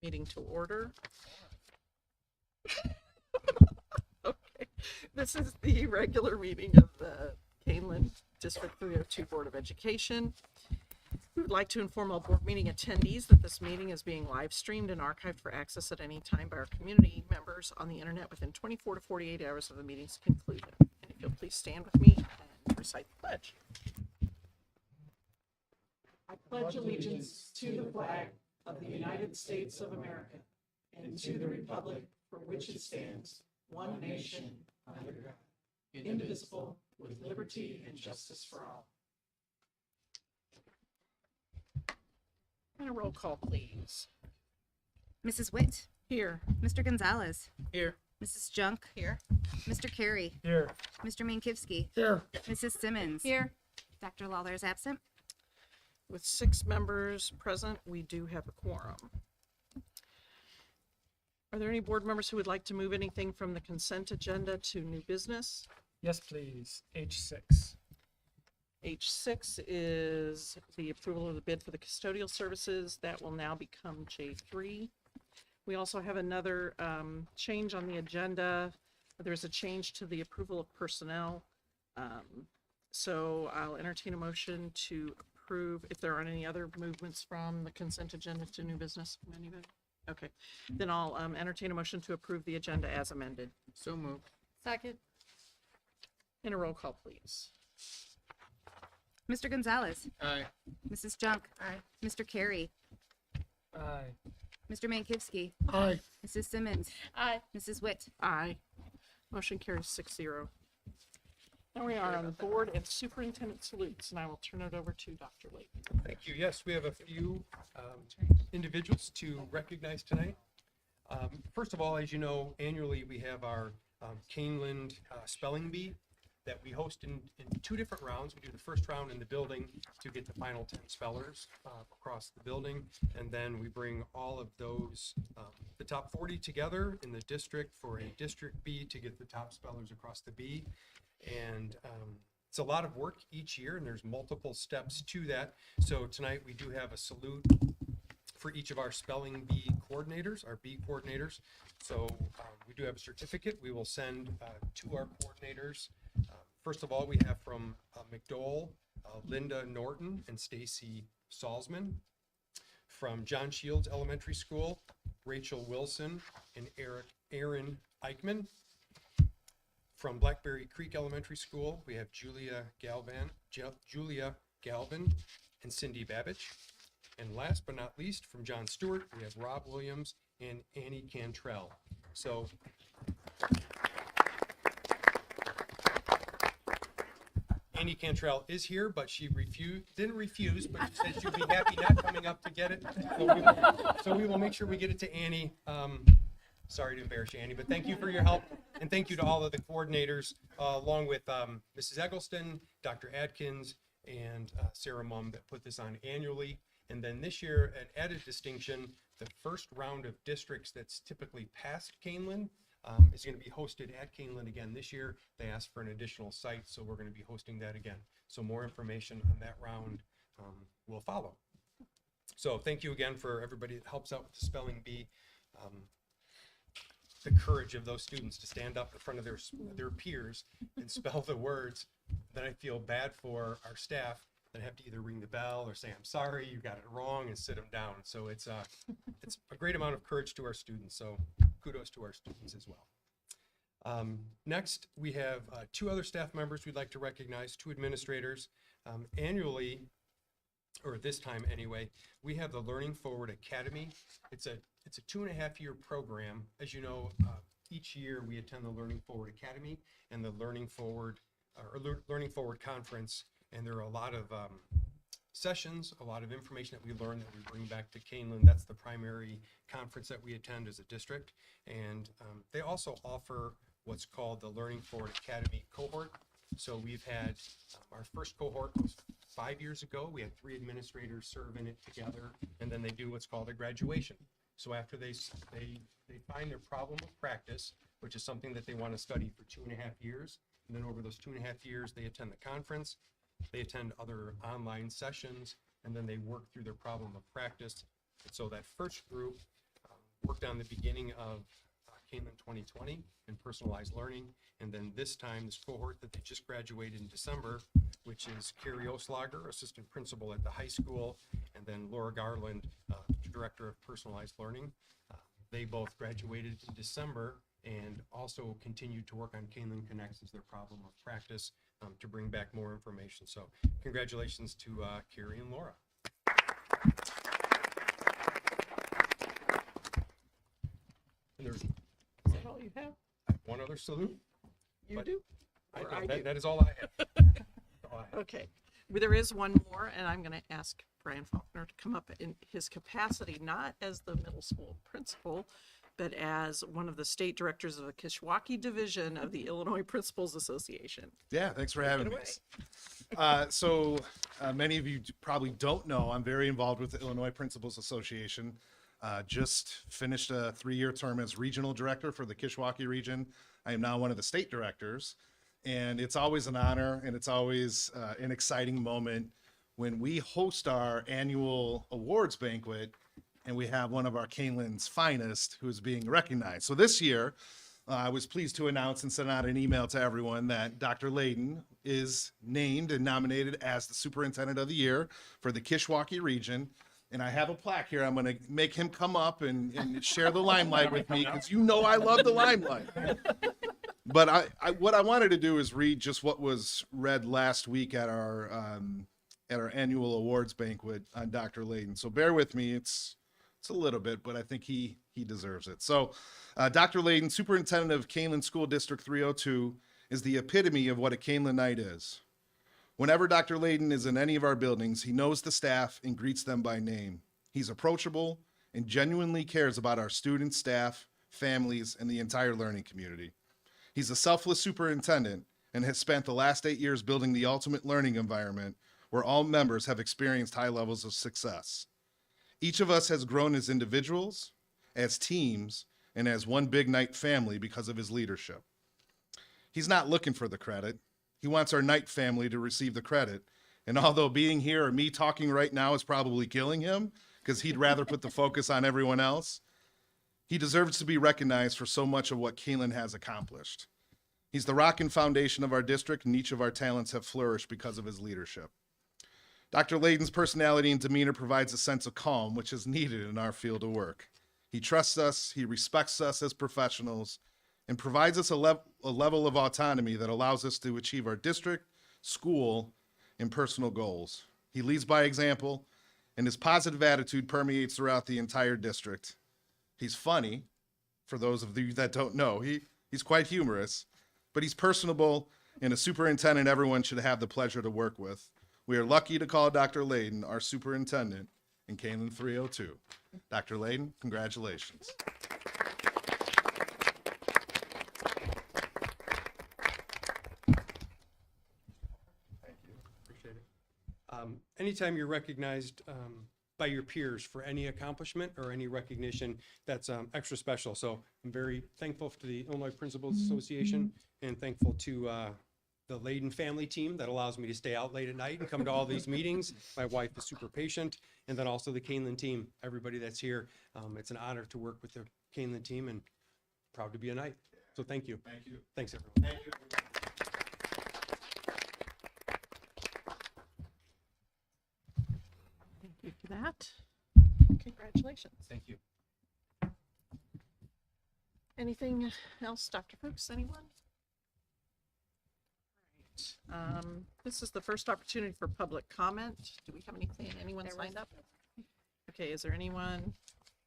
Meeting to order. Okay, this is the regular meeting of the Kaneland District 302 Board of Education. We would like to inform all board meeting attendees that this meeting is being live streamed and archived for access at any time by our community members on the internet within 24 to 48 hours of the meeting's conclusion. And if you'll please stand with me and recite the pledge. I pledge allegiance to the flag of the United States of America and to the republic for which it stands, one nation, under God, indivisible, with liberty and justice for all. And a roll call, please. Mrs. Witt, Here. Mr. Gonzalez, Here. Mrs. Junk, Here. Mr. Carey, Here. Mr. Mankivsky, Here. Mrs. Simmons. Here. Dr. Lawler is absent. With 6 members present, we do have a quorum. Are there any board members who would like to move anything from the consent agenda to new business? Yes, please. H6. H6 is the approval of the bid for the custodial services. That will now become J3. We also have another change on the agenda. There's a change to the approval of personnel. So I'll entertain a motion to approve, if there aren't any other movements from the consent agenda to new business from anybody. Okay, then I'll entertain a motion to approve the agenda as amended. So moved. Second. In a roll call, please. Mr. Gonzalez, Aye. Mrs. Junk, Aye. Mr. Carey, Aye. Mr. Mankivsky, Aye. Mrs. Simmons, Aye. Mrs. Witt. Aye. Motion carries 6-0. Now we are on the board and superintendent salutes, and I will turn it over to Dr. Lake. Thank you. Yes, we have a few individuals to recognize tonight. First of all, as you know, annually we have our Kaneland Spelling Bee that we host in 2 different rounds. We do the first round in the building to get the final 10 spellers across the building, and then we bring all of those, the top 40 together in the district for a district bee to get the top spellers across the bee. And it's a lot of work each year, and there's multiple steps to that. So tonight we do have a salute for each of our spelling bee coordinators, our bee coordinators. So we do have a certificate we will send to our coordinators. First of all, we have from McDowell, Linda Norton and Stacy Salzman. From John Shields Elementary School, Rachel Wilson and Aaron Eichman. From Blackberry Creek Elementary School, we have Julia Galvin and Cindy Babbage. And last but not least, from John Stewart, we have Rob Williams and Annie Cantrell. So Annie Cantrell is here, but she didn't refuse, but she said she'd be happy not coming up to get it. So we will make sure we get it to Annie. Sorry to embarrass you, Annie, but thank you for your help. And thank you to all of the coordinators, along with Mrs. Eggleston, Dr. Adkins, and Sarah Mum that put this on annually. And then this year, an added distinction, the first round of districts that's typically past Kaneland is going to be hosted at Kaneland again this year. They asked for an additional site, so we're going to be hosting that again. So more information on that round will follow. So thank you again for everybody that helps out with the spelling bee. The courage of those students to stand up in front of their peers and spell the words. Then I feel bad for our staff that have to either ring the bell or say, I'm sorry, you got it wrong, and sit them down. So it's a great amount of courage to our students. So kudos to our students as well. Next, we have 2 other staff members we'd like to recognize, 2 administrators. Annually, or this time anyway, we have the Learning Forward Academy. It's a 2.5-year program. As you know, each year we attend the Learning Forward Academy and the Learning Forward Conference, and there are a lot of sessions, a lot of information that we learn that we bring back to Kaneland. That's the primary conference that we attend as a district, and they also offer what's called the Learning Forward Academy cohort. So we've had our first cohort was 5 years ago. We had 3 administrators serve in it together, and then they do what's called a graduation. So after they find their problem of practice, which is something that they want to study for 2.5 years, and then over those 2.5 years, they attend the conference, they attend other online sessions, and then they work through their problem of practice. And so that first group, worked on the beginning of Kaneland 2020 and personalized learning. And then this time, this cohort that they just graduated in December, which is Carrie Oslager, assistant principal at the high school, and then Laura Garland, director of personalized learning. They both graduated in December and also continued to work on Kaneland Connects as their problem of practice to bring back more information. So congratulations to Carrie and Laura. And there's Is that all you have? one other salute. You But do? I Or don't. I do? That is all I have. That's all I have. Okay, well, there is one more, and I'm gonna ask Brian Faulkner to come up in his capacity, not as the middle school principal, but as one of the state directors of the Kishwaukee Division of the Illinois Principals Association. Yeah, thanks for having me. away. Many of you probably don't know, I'm very involved with the Illinois Principals Association. Just finished a 3-year term as regional director for the Kishwaukee region. I am now one of the state directors, and it's always an honor and it's always an exciting moment when we host our annual awards banquet and we have one of our Kaneland's finest who is being recognized. So this year, I was pleased to announce and send out an email to everyone that Dr. Layden is named and nominated as the Superintendent of the Year for the Kishwaukee region. And I have a plaque here. I'm going to make him come up and share the limelight with me because you know I love the limelight. But what I wanted to do is read just what was read last week at our annual awards banquet on Dr. Layden. So bear with me. It's a little bit, but I think he deserves it. So Dr. Layden, Superintendent of Kaneland School District 302, is the epitome of what a Kanelandite is. Whenever Dr. Layden is in any of our buildings, he knows the staff and greets them by name. He's approachable and genuinely cares about our students, staff, families, and the entire learning community. He's a selfless superintendent and has spent the last 8 years building the ultimate learning environment where all members have experienced high levels of success. Each of us has grown as individuals, as teams, and as one big Knight family because of his leadership. He's not looking for the credit. He wants our Knight family to receive the credit. And although being here or me talking right now is probably killing him because he'd rather put the focus on everyone else, he deserves to be recognized for so much of what Kaneland has accomplished. He's the rock and foundation of our district, and each of our talents have flourished because of his leadership. Dr. Layden's personality and demeanor provides a sense of calm, which is needed in our field of work. He trusts us, he respects us as professionals, and provides us a level of autonomy that allows us to achieve our district, school, and personal goals. He leads by example, and his positive attitude permeates throughout the entire district. He's funny, for those of you that don't know. He's quite humorous, but he's personable and a superintendent everyone should have the pleasure to work with. We are lucky to call Dr. Layden our superintendent in Kaneland 302. Dr. Layden, congratulations. Thank you. Appreciate it. Anytime you're recognized by your peers for any accomplishment or any recognition, that's extra special. So I'm very thankful to the Illinois Principals Association and thankful to the Layden family team that allows me to stay out late at night and come to all these meetings. My wife is super patient. And then also the Kaneland team, everybody that's here. It's an honor to work with the Kaneland team and proud to be a Knight. So thank you. Thank you. Thanks, everyone. Thank you. Thank you for that. Congratulations. Thank you. Anything else, Dr. Fuchs, anyone? All right. This is the first opportunity for public comment. Do we have anyone signed up? Okay, is there anyone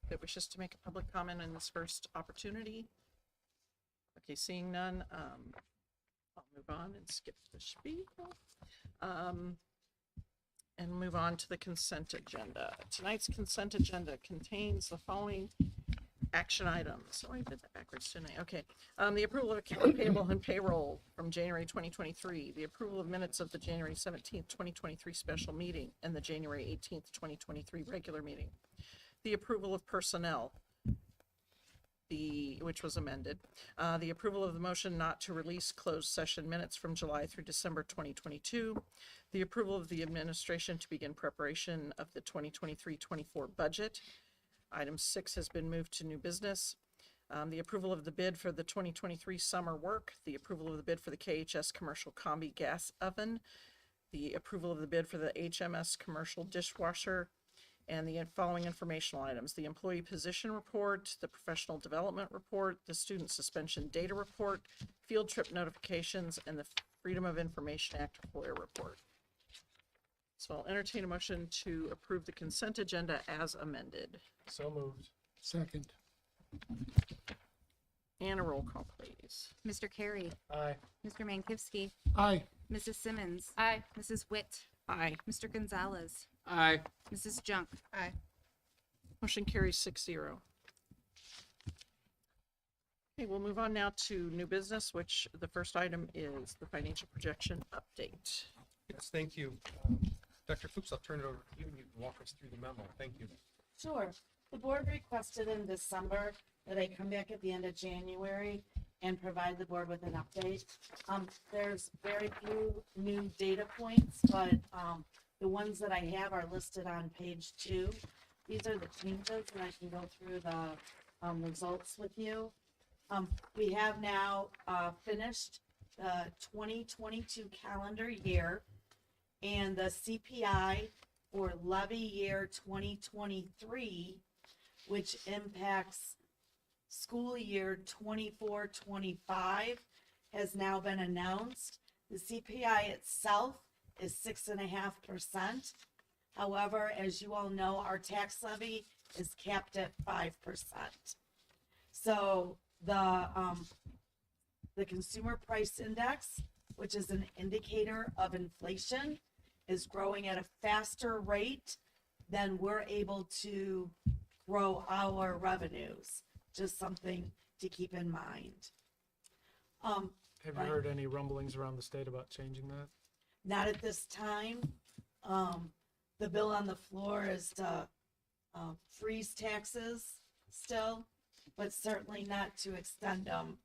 that wishes to make a public comment in this first opportunity? Okay, seeing none, I'll move on and skip the spiel. And move on to the consent agenda. Tonight's consent agenda contains the following action items. Oh, I did that backwards, didn't I? Okay. The approval of account payable and payroll from January 2023, the approval of minutes of the January 17th, 2023 special meeting and the January 18th, 2023 regular meeting, the approval of personnel, which was amended, the approval of the motion not to release closed session minutes from July through December 2022, the approval of the administration to begin preparation of the 2023-24 budget, Item 6 has been moved to new business. The approval of the bid for the 2023 summer work, the approval of the bid for the KHS commercial combi gas oven, the approval of the bid for the HMS commercial dishwasher, and the following informational items: the employee position report, the professional development report, the student suspension data report, field trip notifications, and the Freedom of Information Act FOIA report. So I'll entertain a motion to approve the consent agenda as amended. So moved. Second. And a roll call, please. Mr. Carey, Aye. Mr. Mankivsky, Aye. Mrs. Simmons. Aye. Mrs. Witt, Aye. Mr. Gonzalez, Aye. Mrs. Junk. Aye. Motion carries 6-0. Okay, we'll move on now to new business, which the first item is the financial projection update. Yes, thank you. Dr. Fuchs, I'll turn it over to you and you can walk us through the memo. Thank you. Sure. The board requested in December that I come back at the end of January and provide the board with an update. There's very few new data points, but the ones that I have are listed on page 2. These are the changes, and I can go through the results with you. We have now finished the 2022 calendar year, and the CPI for levy year 2023, which impacts school year 24-25, has now been announced. The CPI itself is 6.5%. However, as you all know, our tax levy is capped at 5%. So the consumer price index, which is an indicator of inflation, is growing at a faster rate than we're able to grow our revenues. Just something to keep in mind. Have you Right. heard any rumblings around the state about changing that? Not at this time. The bill on the floor is to freeze taxes still, but certainly not to extend them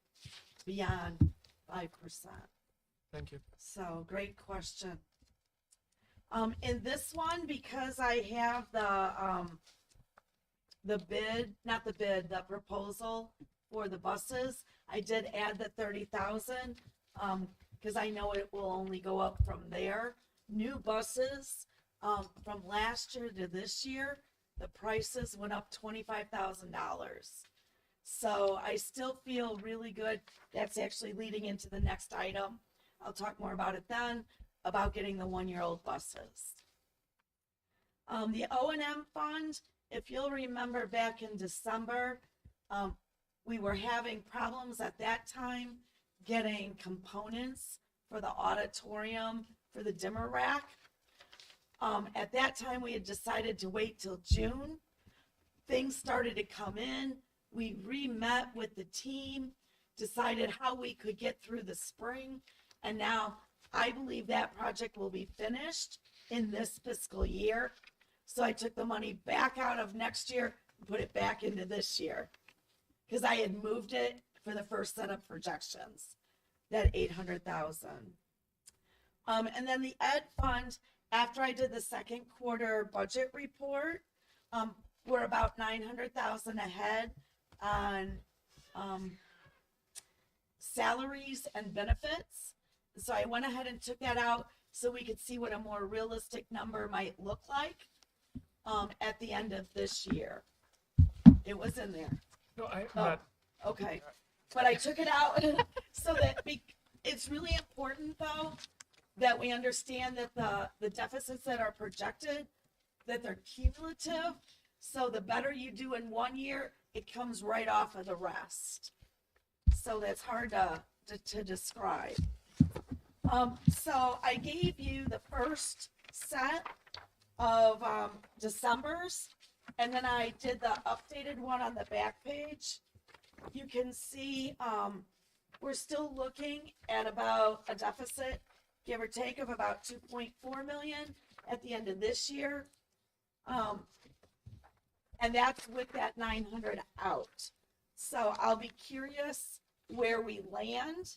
beyond 5%. Thank you. So, great question. In this one, because I have the proposal for the buses, I did add the 30,000, because I know it will only go up from there. New buses, from last year to this year, the prices went up $25,000. So I still feel really good. That's actually leading into the next item. I'll talk more about it then, about getting the 1-year-old buses. The O&M fund, if you'll remember back in December, we were having problems at that time getting components for the auditorium for the dimmer rack. At that time, we had decided to wait till June. Things started to come in. We re-met with the team, decided how we could get through the spring, and now I believe that project will be finished in this fiscal year. So I took the money back out of next year and put it back into this year, because I had moved it for the first set of projections, that 800,000. And then the ed fund, after I did the second quarter budget report, we're about 900,000 ahead on salaries and benefits. So I went ahead and took that out so we could see what a more realistic number might look like at the end of this year. It was in there. No, I'm Oh. not. Okay, but I took it out so that it's really important, though, that we understand that the deficits that are projected, that they're cumulative. So the better you do in 1 year, it comes right off of the rest. So that's hard to describe. So I gave you the first set of December's, and then I did the updated one on the back page. You can see we're still looking at about a deficit, give or take, of about 2.4 million at the end of this year. And that's with that 900 out. So I'll be curious where we land.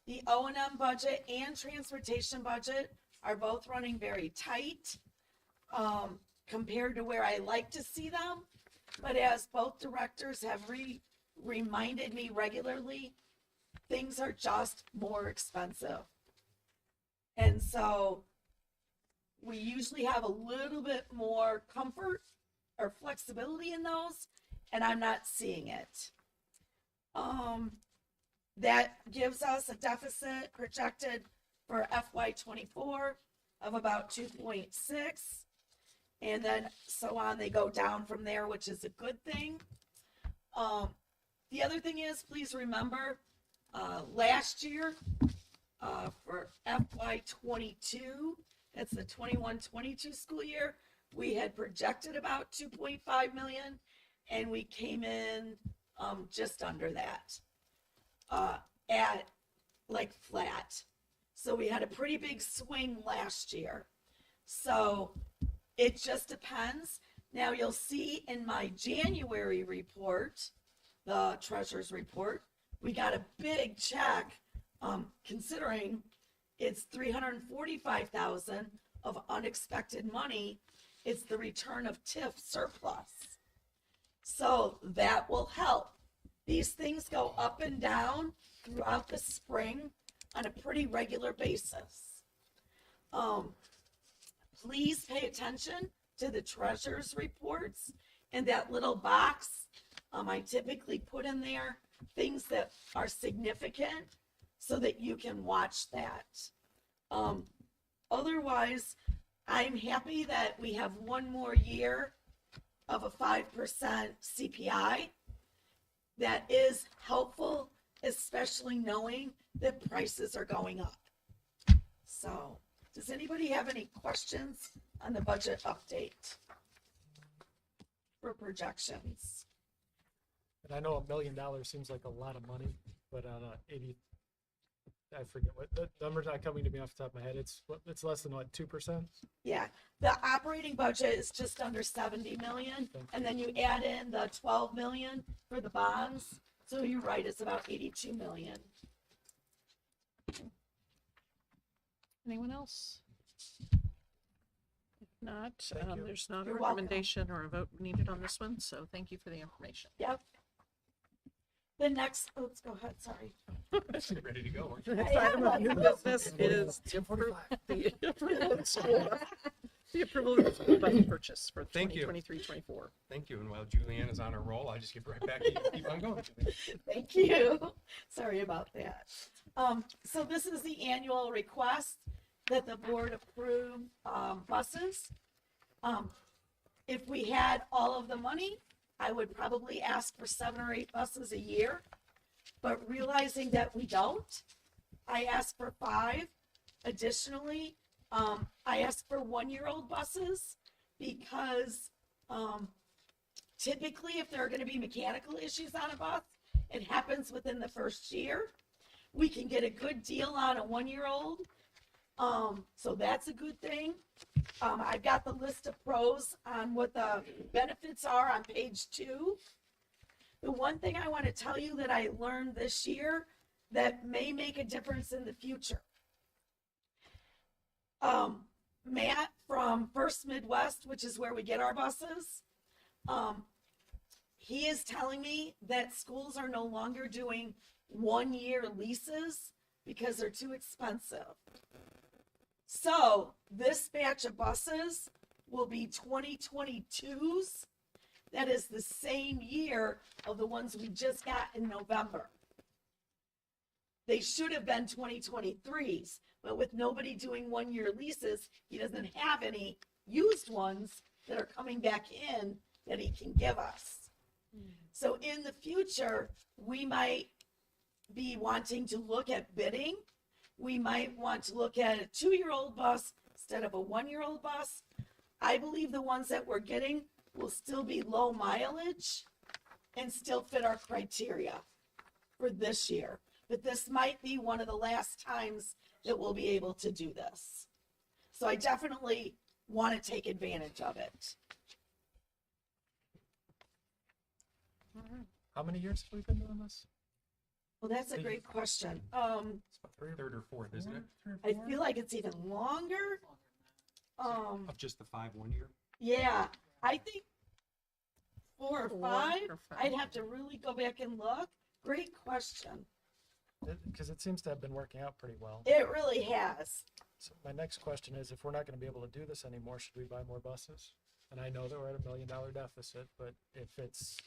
The O&M budget and transportation budget are both running very tight. compared to where I like to see them. But as both directors have reminded me regularly, things are just more expensive. And so we usually have a little bit more comfort or flexibility in those, and I'm not seeing it. That gives us a deficit projected for FY24 of about 2.6. And then so on, they go down from there, which is a good thing. The other thing is, please remember, last year, for FY22, that's the 21-22 school year, we had projected about 2.5 million, and we came in just under that, at like flat. So we had a pretty big swing last year. So it just depends. Now you'll see in my January report, the treasurer's report, we got a big check, considering it's 345,000 of unexpected money. It's the return of TIF surplus. So that will help. These things go up and down throughout the spring on a pretty regular basis. Please pay attention to the treasurer's reports. In that little box, I typically put in there things that are significant so that you can watch that. Otherwise, I'm happy that we have one more year of a 5% CPI. That is helpful, especially knowing that prices are going up. So, does anybody have any questions on the budget update for projections? And I know $1 million seems like a lot of money, but on a 80, I forget what the number's not coming to me off the top of my head. It's less than what, 2%? Yeah, the operating budget is just under 70 million, and then you add in the 12 million for the bonds. So you're right, it's about 82 million. Anyone else? If not, Thank you. there's not a You're welcome. recommendation or a vote needed on this one, so thank you for the information. Yep. The next, let's go ahead, sorry. Ready to go, aren't The you? next item of new business is the approval of the school bus purchase for Thank you. 2023-24. Thank you. And while Julianne is on her roll, I just get right back to you. Keep on going, Julianne. Thank you. Sorry about that. So this is the annual request that the board approved buses. If we had all of the money, I would probably ask for 7 or 8 buses a year. But realizing that we don't, I asked for 5. Additionally, I asked for 1-year-old buses because typically if there are going to be mechanical issues on a bus, it happens within the first year. We can get a good deal on a 1-year-old. So that's a good thing. I've got the list of pros on what the benefits are on page 2. The one thing I want to tell you that I learned this year that may make a difference in the future. Matt from First Midwest, which is where we get our buses, he is telling me that schools are no longer doing 1-year leases because they're too expensive. So this batch of buses will be 2022s. That is the same year of the ones we just got in November. They should have been 2023s, but with nobody doing 1-year leases, he doesn't have any used ones that are coming back in that he can give us. So in the future, we might be wanting to look at bidding. We might want to look at a 2-year-old bus instead of a 1-year-old bus. I believe the ones that we're getting will still be low mileage and still fit our criteria for this year. But this might be one of the last times that we'll be able to do this. So I definitely want to take advantage of it. How many years have we been doing this? Well, that's a great question. It's about 3rd or 4th, isn't it? I feel like it's even longer. Of just the 5 1 year? Yeah, I think 4 or Four 5. or five. I'd have to really go back and look. Great question. Because it seems to have been working out pretty well. It really has. So my next question is, if we're not going to be able to do this anymore, should we buy more buses? And I know that we're at $1 million deficit, but if it's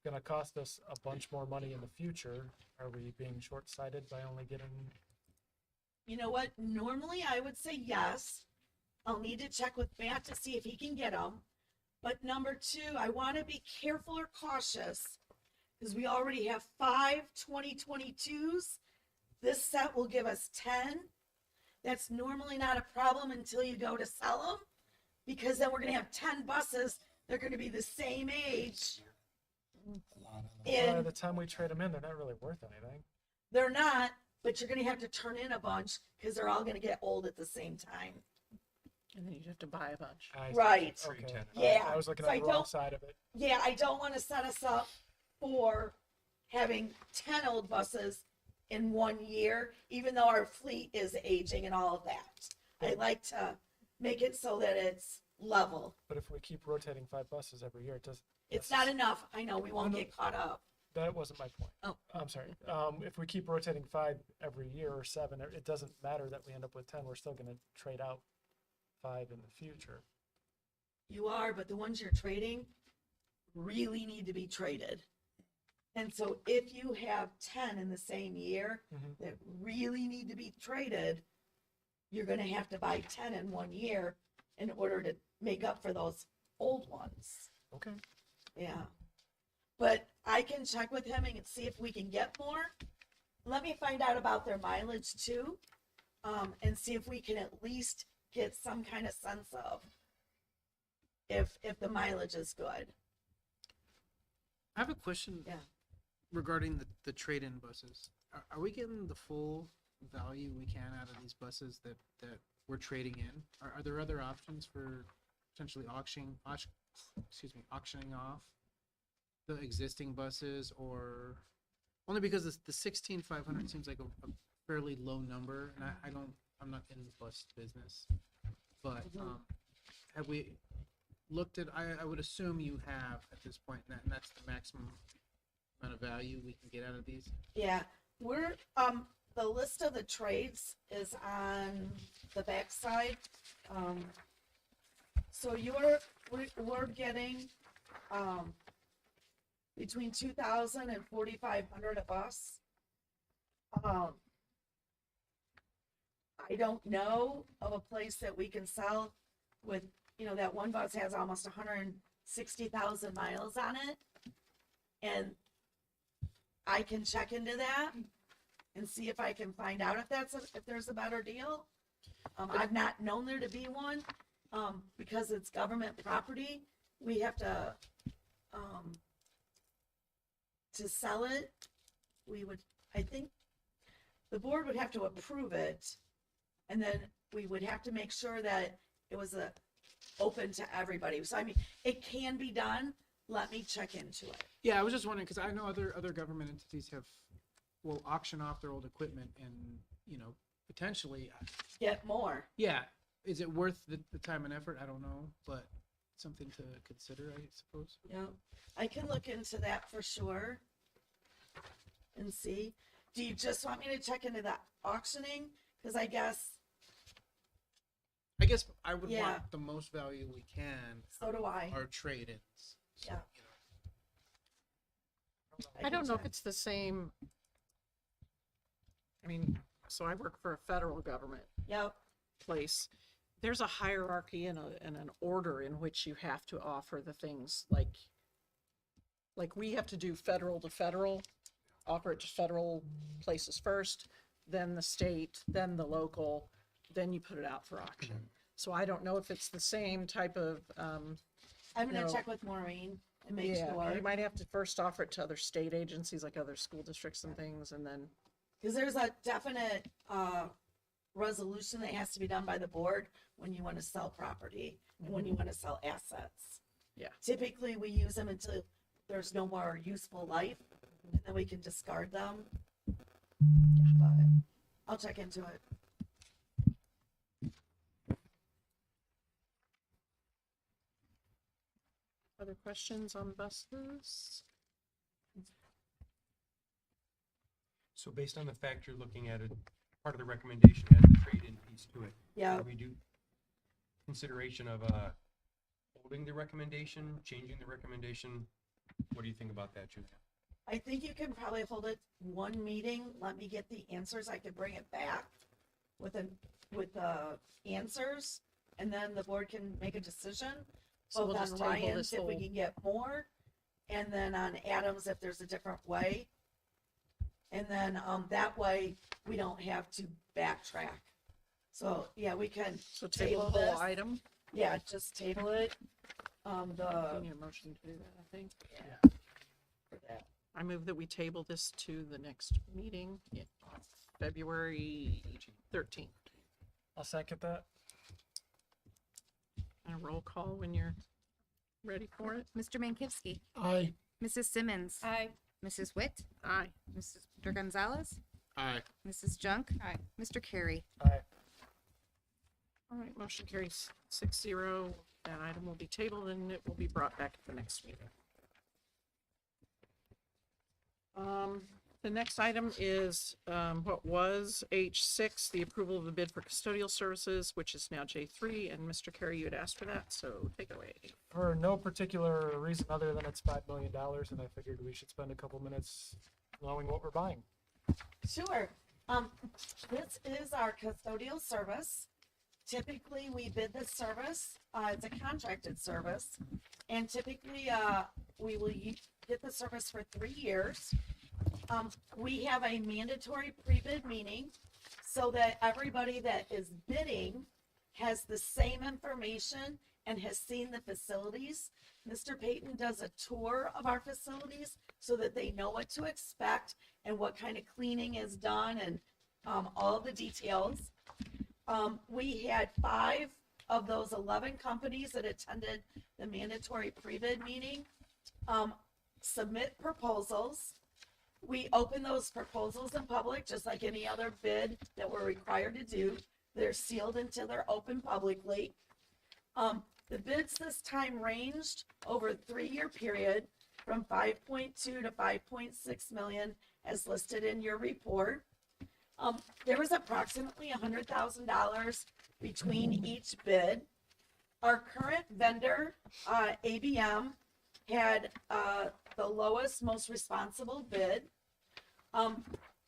going to cost us a bunch more money in the future, are we being short-sighted by only getting? You know what? Normally I would say yes. I'll need to check with Matt to see if he can get them. But number 2, I want to be careful or cautious because we already have 5 2022s. This set will give us 10. That's normally not a problem until you go to sell them, because then we're going to have 10 buses. They're going to be the same age. By And the time we trade them in, they're not really worth anything. they're not, but you're going to have to turn in a bunch because they're all going to get old at the same time. And then you'd have to buy a bunch. I see. Right. Okay. 310. Yeah. I was looking So at I the wrong don't- side of it. Yeah, I don't want to set us up for having 10 old buses in 1 year, even though our fleet is aging and all of that. I like to make it so that it's level. But if we keep rotating 5 buses every year, it does. It's not enough. I know we won't No, no. get caught up. That wasn't my point. Oh. I'm sorry. If we keep rotating 5 every year or 7, it doesn't matter that we end up with 10. We're still going to trade out 5 in the future. You are, but the ones you're trading really need to be traded. And so if you have 10 in the same year Mhm. that really need to be traded, you're going to have to buy 10 in 1 year in order to make up for those old ones. Okay. Yeah. But I can check with him and see if we can get more. Let me find out about their mileage too, and see if we can at least get some kind of sense of if the mileage is good. I have a question Yeah. regarding the trade-in buses. Are we getting the full value we can out of these buses that we're trading in? Are there other options for potentially auctioning off the existing buses, or only because the 16,500 seems like a fairly low number, and I'm not in the bus business, but have we looked at? I would assume you have at this point, and that's the maximum amount of value we can get out of these. Yeah, we're, the list of the trades is on the backside. So we're getting, between 2,000 and 4,500 a bus. I don't know of a place that we can sell with, that one bus has almost 160,000 miles on it. And I can check into that and see if I can find out if there's a better deal. I've not known there to be one, because it's government property. We have to sell it. I think the board would have to approve it, and then we would have to make sure that it was open to everybody. So, I mean, it can be done. Let me check into it. Yeah, I was just wondering because I know other government entities will auction off their old equipment and potentially. Get more. Yeah, is it worth the time and effort? I don't know, but something to consider, I suppose. Yeah, I can look into that for sure and see. Do you just want me to check into that auctioning? Because I guess I would Yeah. want the most value we can. so do I. Our trade-ins. So, Yeah. I don't know if check. it's the same. I mean, so I work for a federal government Yep. place. There's a hierarchy and an order in which you have to offer the things like we have to do federal to federal, offer it to federal places first, then the state, then the local, then you put it out for auction. So I don't know if it's the same type of, I'm gonna No. check with Maureen and make yeah, sure. you might have to first offer it to other state agencies like other school districts and things, and then, Because there's a definite resolution that has to be done by the board when you want to sell property and when you want to sell assets. Yeah. Typically, we use them until there's no more useful life, and then we can discard them. But I'll check into it. Other questions on buses? So based on the fact you're looking at it, part of the recommendation has the trade-in piece to it. Yeah. Are we do consideration of holding the recommendation, changing the recommendation? What do you think about that, Julia? I think you can probably hold it one meeting. Let me get the answers. I could bring it back with the answers, and then the board can make a decision. So Both we'll on just table Ryan's this if we whole- can get more, and then on Adams if there's a different way. And then that way we don't have to backtrack. So yeah, we can So table the table whole this. item? Yeah, just table it. We The need a motion to do that, I think. for that. I move that we table this to the next meeting, February 13th. I'll second that. And a roll call when you're ready for it. Mr. Mankivsky. Aye. Mrs. Simmons. Aye. Mrs. Witt. Aye. Mr. Gonzalez. Aye. Mrs. Junk. Aye. Mr. Carey. Aye. All right, motion carries 6-0. That item will be tabled and it will be brought back at the next meeting. The next item is what was H6, the approval of the bid for custodial services, which is now J3. And Mr. Carey, you had asked for that, so take it away. For no particular reason other than it's $5 million, and I figured we should spend a couple minutes knowing what we're buying. Sure. This is our custodial service. Typically, we bid this service. It's a contracted service, and typically, we will get the service for 3 years. We have a mandatory pre-bid meeting so that everybody that is bidding has the same information and has seen the facilities. Mr. Payton does a tour of our facilities so that they know what to expect and what kind of cleaning is done and all the details. We had 5 of those 11 companies that attended the mandatory pre-bid meeting submit proposals. We open those proposals in public, just like any other bid that we're required to do. They're sealed until they're open publicly. The bids this time ranged over a 3-year period from 5.2 to 5.6 million as listed in your report. There was approximately $100,000 between each bid. Our current vendor, ABM, had the lowest, most responsible bid.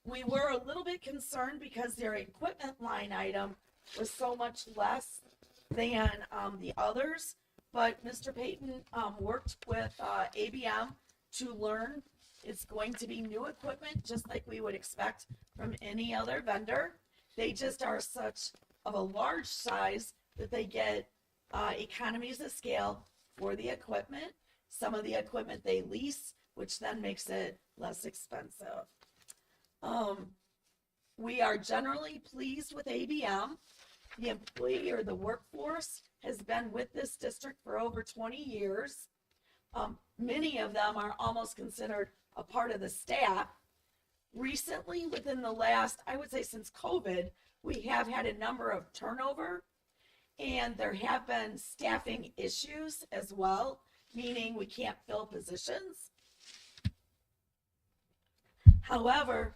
We were a little bit concerned because their equipment line item was so much less than the others, but Mr. Payton worked with ABM to learn. It's going to be new equipment, just like we would expect from any other vendor. They just are such of a large size that they get economies of scale for the equipment. Some of the equipment they lease, which then makes it less expensive. We are generally pleased with ABM. The employee or the workforce has been with this district for over 20 years. Many of them are almost considered a part of the staff. Recently, within the last, I would say since COVID, we have had a number of turnover, and there have been staffing issues as well, meaning we can't fill positions. However,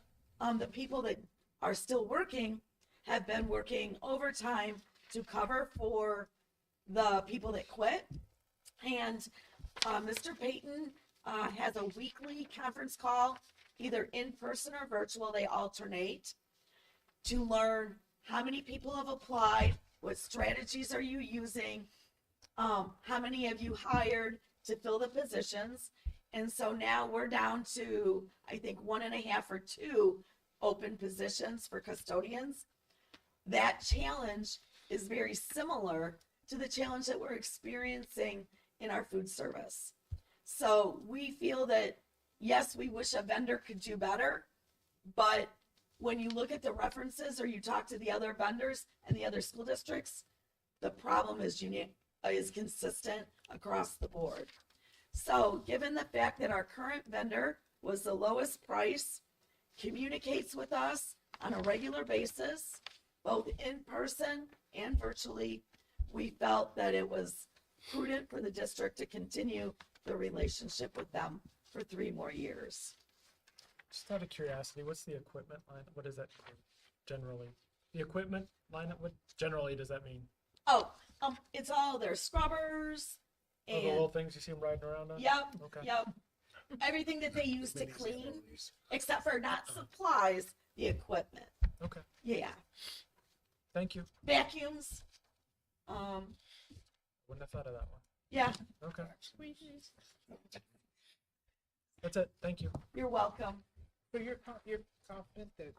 the people that are still working have been working overtime to cover for the people that quit. And Mr. Payton has a weekly conference call, either in person or virtual, they alternate, to learn how many people have applied, what strategies are you using, how many have you hired to fill the positions. And so now we're down to, I think, 1.5 or 2 open positions for custodians. That challenge is very similar to the challenge that we're experiencing in our food service. So we feel that, yes, we wish a vendor could do better, but when you look at the references or you talk to the other vendors and the other school districts, the problem is consistent across the board. So given the fact that our current vendor was the lowest price, communicates with us on a regular basis, both in person and virtually, we felt that it was prudent for the district to continue the relationship with them for 3 more years. Just out of curiosity, what's the equipment line? What does that mean generally? The equipment line, what generally does that mean? Oh, it's all their scrubbers Oh, the little and, things you see them riding around on? yep, Okay. yep. Everything that they use to clean, except for not supplies, the equipment. Okay, Yeah, thank you. vacuums. Wouldn't have thought of that one. Yeah, Okay, that's it. Thank you. you're welcome. So you're confident that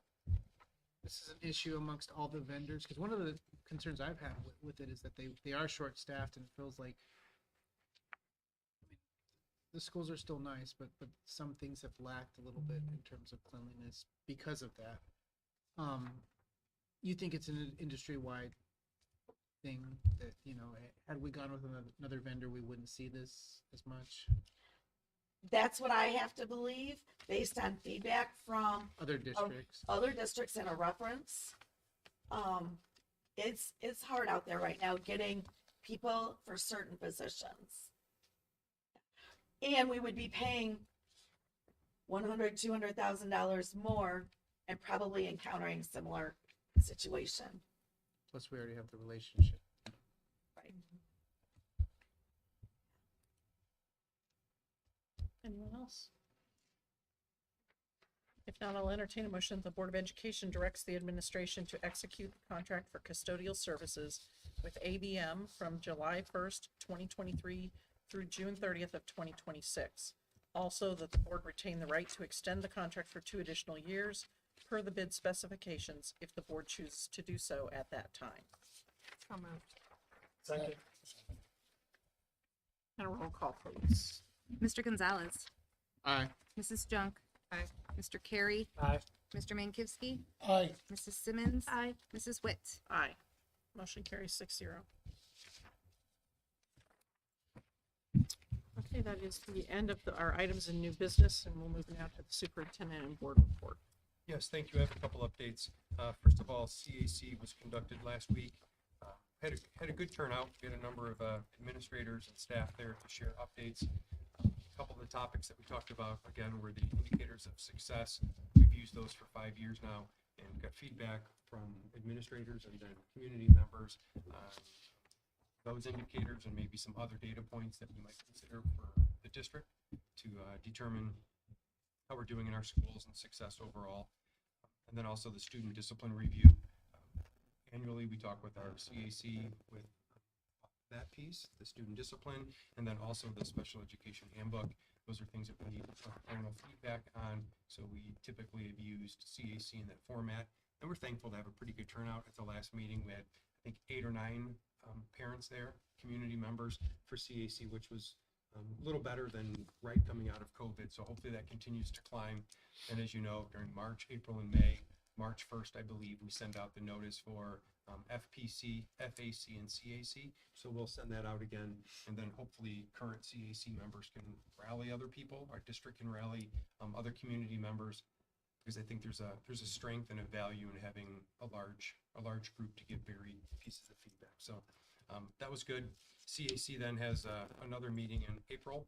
this is an issue amongst all the vendors? Because one of the concerns I've had with it is that they are short-staffed, and it feels like, I mean, the schools are still nice, but some things have lacked a little bit in terms of cleanliness because of that. You think it's an industry-wide thing that, you know, had we gone with another vendor, we wouldn't see this as much? That's what I have to believe based on feedback from Other districts? other districts and a reference. It's hard out there right now getting people for certain positions. And we would be paying $100,000-$200,000 more and probably encountering similar situation. Plus, we already have the relationship. Right. Anyone else? If not, I'll entertain a motion that the Board of Education directs the administration to execute the contract for custodial services with ABM from July 1st, 2023 through June 30th of 2026. Also, that the board retain the right to extend the contract for 2 additional years per the bid specifications if the board chooses to do so at that time. So moved. Second. And a roll call, please. Mr. Gonzalez, Aye. Mrs. Junk. Aye. Mr. Carey, Aye. Mr. Mankivsky, Aye. Mrs. Simmons. Aye. Mrs. Witt. Aye. Motion carries 6-0. Okay, that is the end of our items in new business, and we'll move now to the superintendent and board report. Yes, thank you. I have a couple updates. First of all, CAC was conducted last week. Had a good turnout. We had a number of administrators and staff there to share updates. A couple of the topics that we talked about, again, were the indicators of success. We've used those for 5 years now and got feedback from administrators and then community members on those indicators and maybe some other data points that we might consider for the district to determine how we're doing in our schools and success overall. And then also the student discipline review. Annually, we talk with our CAC with that piece, the student discipline, and then also the special education handbook. Those are things that we need final feedback on. So we typically have used CAC in that format. And we're thankful to have a pretty good turnout at the last meeting. We had, I think, 8 or 9 parents there, community members for CAC, which was a little better than right coming out of COVID. So hopefully that continues to climb. And as you know, during March, April, and May, March 1st, I believe, we send out the notice for FPC, FAC, and CAC. So we'll send that out again. And then hopefully current CAC members can rally other people. Our district can rally other community members, because I think there's a strength and a value in having a large group to give varied pieces of feedback. So that was good. CAC then has another meeting in April.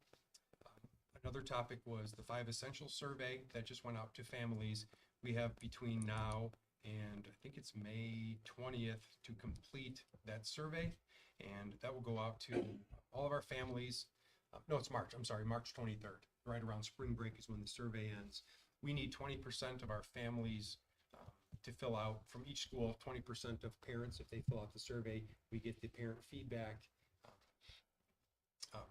Another topic was the 5 Essentials survey that just went out to families. We have between now and I think it's May 20th to complete that survey, and that will go out to all of our families. No, it's March. I'm sorry, March 23rd. Right around spring break is when the survey ends. We need 20% of our families to fill out from each school. 20% of parents, if they fill out the survey, we get the parent feedback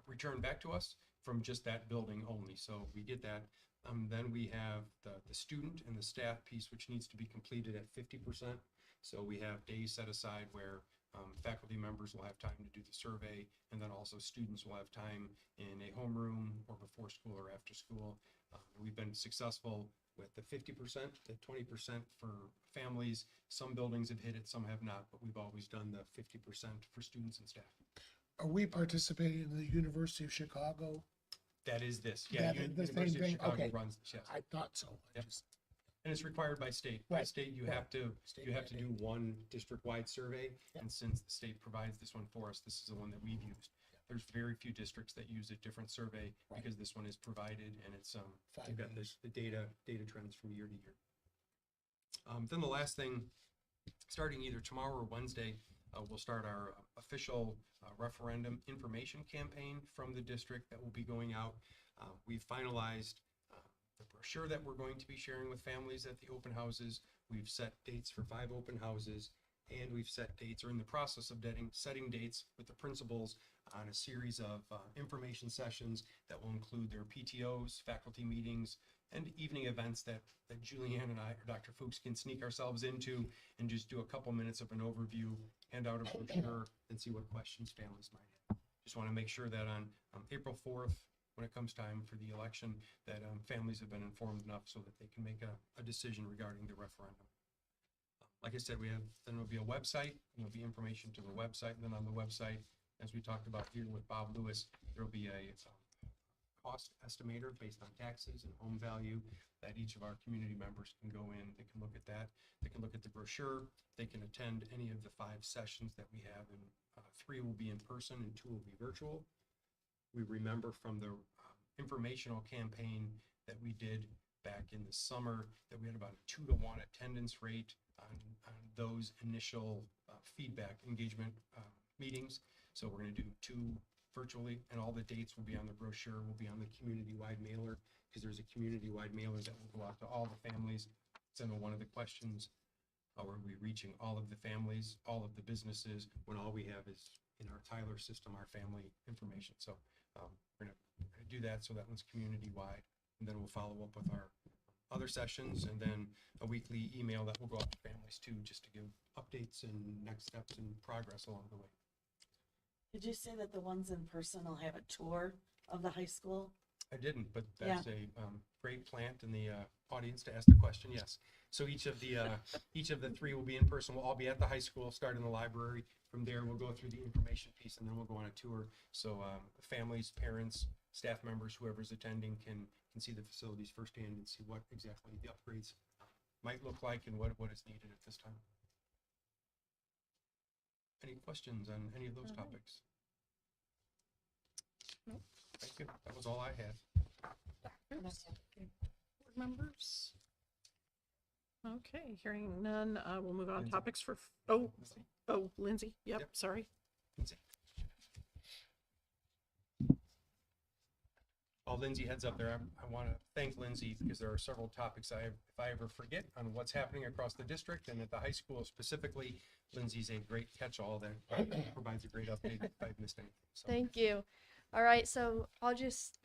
returned back to us from just that building only. So we get that. Then we have the student and the staff piece, which needs to be completed at 50%. So we have days set aside where faculty members will have time to do the survey, and then also students will have time in a homeroom or before school or after school. We've been successful with the 50%, the 20% for families. Some buildings have hit it, some have not, but we've always done the 50% for students and staff. Are we participating in the University of Chicago? That is this. That Yeah, is the University same of thing? Chicago Okay. runs this, yes. I thought so. Yep. And it's required by state. By Right, state, you right. have to State do mandate. one district-wide survey. Yep. And since the state provides this one for us, this is the one that we've used. there's very few districts that use a different survey because this one is provided and it's, you've got this, the data trends from year to year. Then the last thing, starting either tomorrow or Wednesday, we'll start our official referendum information campaign from the district that will be going out. We've finalized the brochure that we're going to be sharing with families at the open houses. We've set dates for 5 open houses, and we've set dates, or in the process of setting dates with the principals on a series of information sessions that will include their PTOs, faculty meetings, and evening events that Julianne and I, or Dr. Fuchs, can sneak ourselves into and just do a couple minutes of an overview, hand out a brochure, and see what questions families might have. Just want to make sure that on April 4th, when it comes time for the election, that families have been informed enough so that they can make a decision regarding the referendum. Like I said, then there'll be a website, and there'll be information to the website, and then on the website, as we talked about here with Bob Lewis, there'll be a cost estimator based on taxes and home value that each of our community members can go in. They can look at that. They can look at the brochure. They can attend any of the 5 sessions that we have, and 3 will be in person and 2 will be virtual. We remember from the informational campaign that we did back in the summer that we had about a 2-to-1 attendance rate on those initial feedback engagement meetings. So we're going to do 2 virtually, and all the dates will be on the brochure, will be on the community-wide mailer, because there's a community-wide mailer that will go out to all the families. So one of the questions, are we reaching all of the families, all of the businesses, when all we have is in our Tyler system, our family information. So we're going to do that, so that one's community-wide, and then we'll follow up with our other sessions, and then a weekly email that will go out to families too, just to give updates and next steps and progress along the way. Did you say that the ones in person will have a tour of the high school? I didn't, but that's a great plant in the audience to ask the question. Yes. So each of the 3 will be in person. We'll all be at the high school, start in the library. From there, we'll go through the information piece, and then we'll go on a tour. So families, parents, staff members, whoever's attending can see the facilities firsthand and see what exactly the upgrades might look like and what is needed at this time. Any questions on any of those topics? Nope. Thank you. That was all I had. Board members? Okay, hearing none, we'll move on. Lindsay. Topics for, Lindsay. Yep, Yep. sorry. While Lindsay heads up there, I want to thank Lindsay because there are several topics if I ever forget on what's happening across the district and at the high school specifically, Lindsay's a great catch-all that provides a great update if I've missed anything. So. Thank you. All right, so I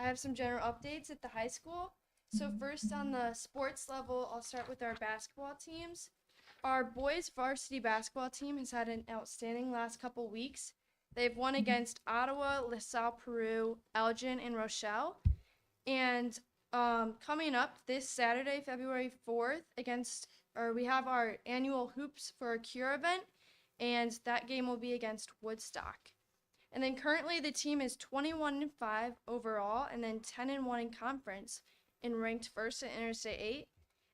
have some general updates at the high school. So first on the sports level, I'll start with our basketball teams. Our boys varsity basketball team has had an outstanding last couple weeks. They've won against Ottawa, LaSalle, Peru, Elgin, and Rochelle. And coming up this Saturday, February 4th, we have our annual Hoops for a Cure event, and that game will be against Woodstock. And then currently the team is 21-5 overall, and then 10-1 in conference, and ranked first at Interstate 8.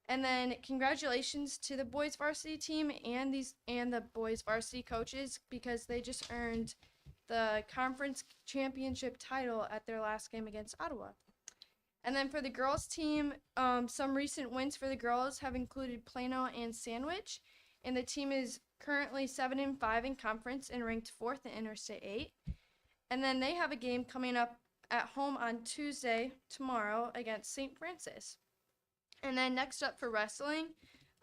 And then congratulations to the boys varsity team and the boys varsity coaches because they just earned the conference championship title at their last game against Ottawa. And then for the girls team, some recent wins for the girls have included Plano and Sandwich, and the team is currently 7-5 in conference and ranked 4th at Interstate 8. And then they have a game coming up at home on Tuesday, tomorrow, against St. Francis. And then next up for wrestling,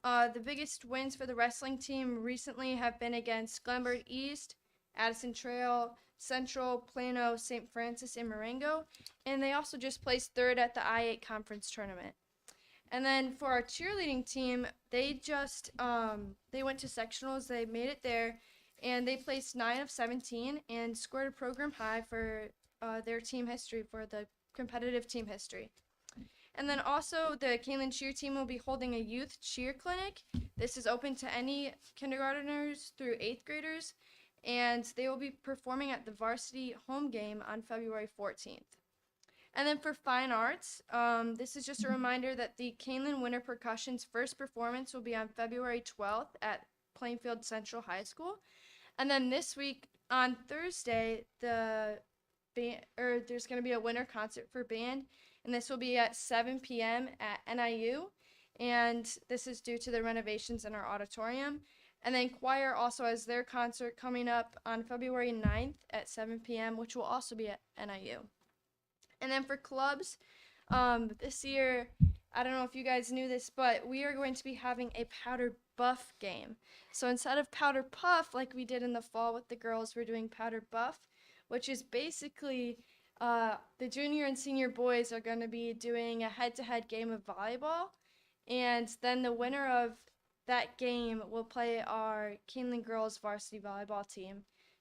the biggest wins for the wrestling team recently have been against Glenbard East, Addison Trail, Central, Plano, St. Francis, and Marengo. And they also just placed 3rd at the I-8 conference tournament. And then for our cheerleading team, they went to sectionals, they made it there, and they placed 9 of 17 and scored a program high for their team history, for the competitive team history. And then also the Kaneland cheer team will be holding a youth cheer clinic. This is open to any kindergartners through 8th graders, and they will be performing at the varsity home game on February 14th. And then for fine arts, this is just a reminder that the Kaneland Winter Percussion's first performance will be on February 12th at Plainfield Central High School. And then this week, on Thursday, the band, or there's going to be a winter concert for band, and this will be at 7 p.m. at NIU, and this is due to the renovations in our auditorium. And then choir also has their concert coming up on February 9th at 7 p.m., which will also be at NIU. And then for clubs, this year, I don't know if you guys knew this, but we are going to be having a powder buff game. So instead of powder puff like we did in the fall with the girls, we're doing powder buff, which is basically the junior and senior boys are going to be doing a head-to-head game of volleyball. And then the winner of that game will play our Kaneland girls varsity volleyball team.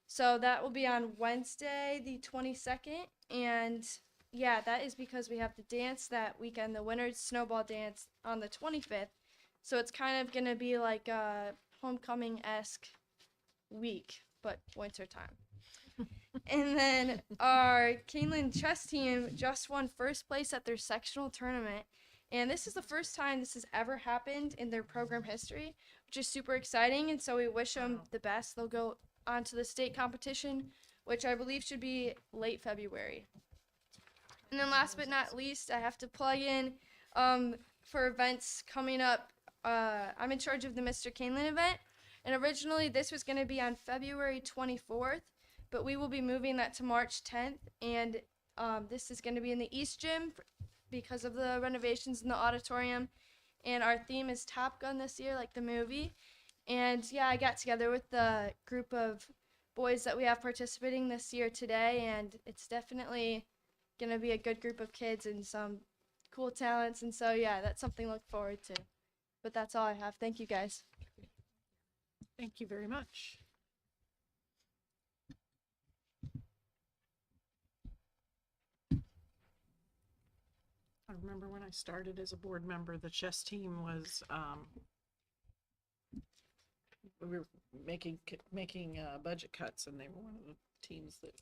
So that will be on Wednesday, the 22nd. And yeah, that is because we have the dance that weekend, the winter's snowball dance on the 25th. So it's kind of going to be like a homecoming-esque week, but winter time. And then our Kaneland chess team just won first place at their sectional tournament. And this is the first time this has ever happened in their program history, which is super exciting. And so we wish them the best. They'll go on to the state competition, which I believe should be late February. And then last but not least, I have to plug in for events coming up. I'm in charge of the Mr. Kaneland event. And originally this was going to be on February 24th, but we will be moving that to March 10th. And this is going to be in the East Gym because of the renovations in the auditorium. And our theme is Top Gun this year, like the movie. And yeah, I got together with the group of boys that we have participating this year today, and it's definitely going to be a good group of kids and some cool talents. And so yeah, that's something to look forward to. But that's all I have. Thank you, guys. Thank you very much. I remember when I started as a board member, the chess team was, we were making budget cuts, and they were one of the teams that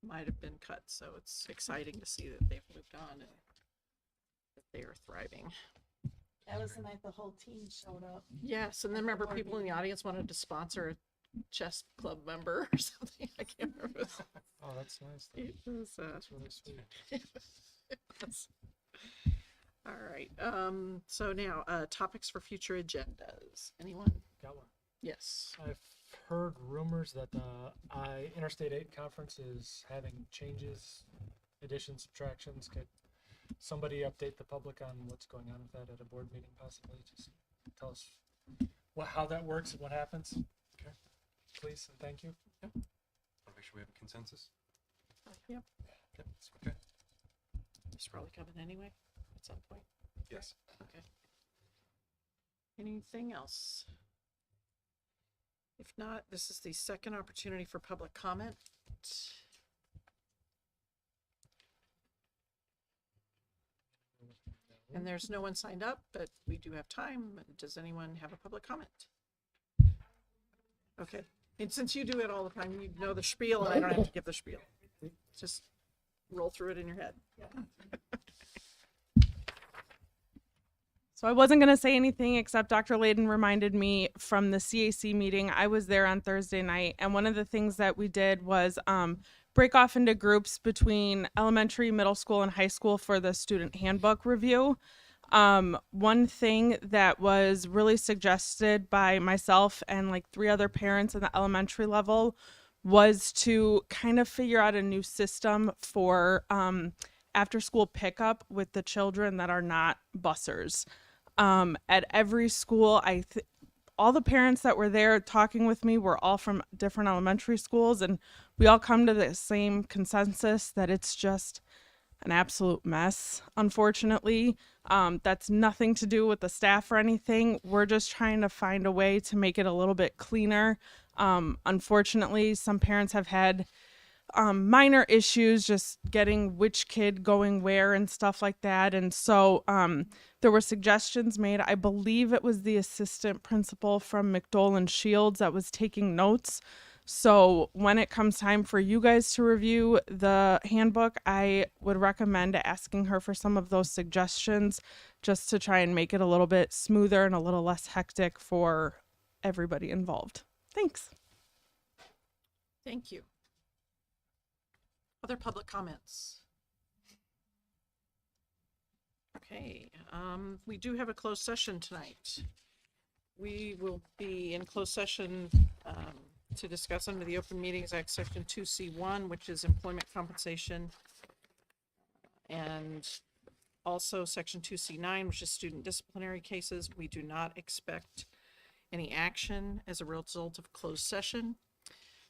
might have been cut. So it's exciting to see that they've moved on and that they are thriving. That was the night the whole team showed up. Yes, and then remember people in the audience wanted to sponsor a chess club member or something. I can't remember. Oh, that's nice. It was, That's really sweet. yes. All right. So now, topics for future agendas. Anyone? Got one. Yes. I've heard rumors that Interstate 8 conference is having changes, additions, subtractions. Could somebody update the public on what's going on with that at a board meeting possibly? Just tell us how that works and what happens. Okay. Please and thank you. Want to make sure we have a consensus? Yep. Okay. Okay. It's probably coming anyway at some point. Yes. Okay. Anything else? If not, this is the second opportunity for public comment. And there's no one signed up, but we do have time. Does anyone have a public comment? Okay. And since you do it all the time, you know the spiel, and I don't have to give the spiel. Just roll through it in your head. So I wasn't going to say anything except Dr. Layden reminded me from the CAC meeting. I was there on Thursday night, and one of the things that we did was break off into groups between elementary, middle school, and high school for the student handbook review. One thing that was really suggested by myself and like 3 other parents in the elementary level was to kind of figure out a new system for after school pickup with the children that are not bussers. At every school, all the parents that were there talking with me were all from different elementary schools, and we all come to the same consensus that it's just an absolute mess, unfortunately. That's nothing to do with the staff or anything. We're just trying to find a way to make it a little bit cleaner. Unfortunately, some parents have had minor issues just getting which kid going where and stuff like that. And so there were suggestions made. I believe it was the assistant principal from McDowell & Shields that was taking notes. So when it comes time for you guys to review the handbook, I would recommend asking her for some of those suggestions just to try and make it a little bit smoother and a little less hectic for everybody involved. Thanks. Thank you. Other public comments? Okay, we do have a closed session tonight. We will be in closed session to discuss under the Open Meetings Act Section 2C1, which is employment compensation, and also Section 2C9, which is student disciplinary cases. We do not expect any action as a result of closed session.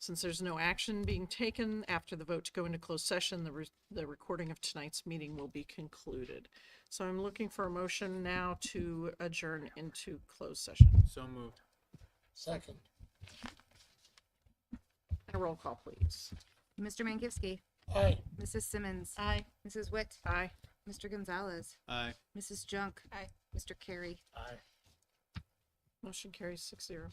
Since there's no action being taken after the vote to go into closed session, the recording of tonight's meeting will be concluded. So I'm looking for a motion now to adjourn into closed session. So moved. Second. And a roll call, please. Mr. Mankivsky, Aye. Mrs. Simmons, Aye. Mrs. Witt, Aye. Mr. Gonzalez, Aye. Mrs. Junk, Mr. Carey. Aye. Motion carries 6-0.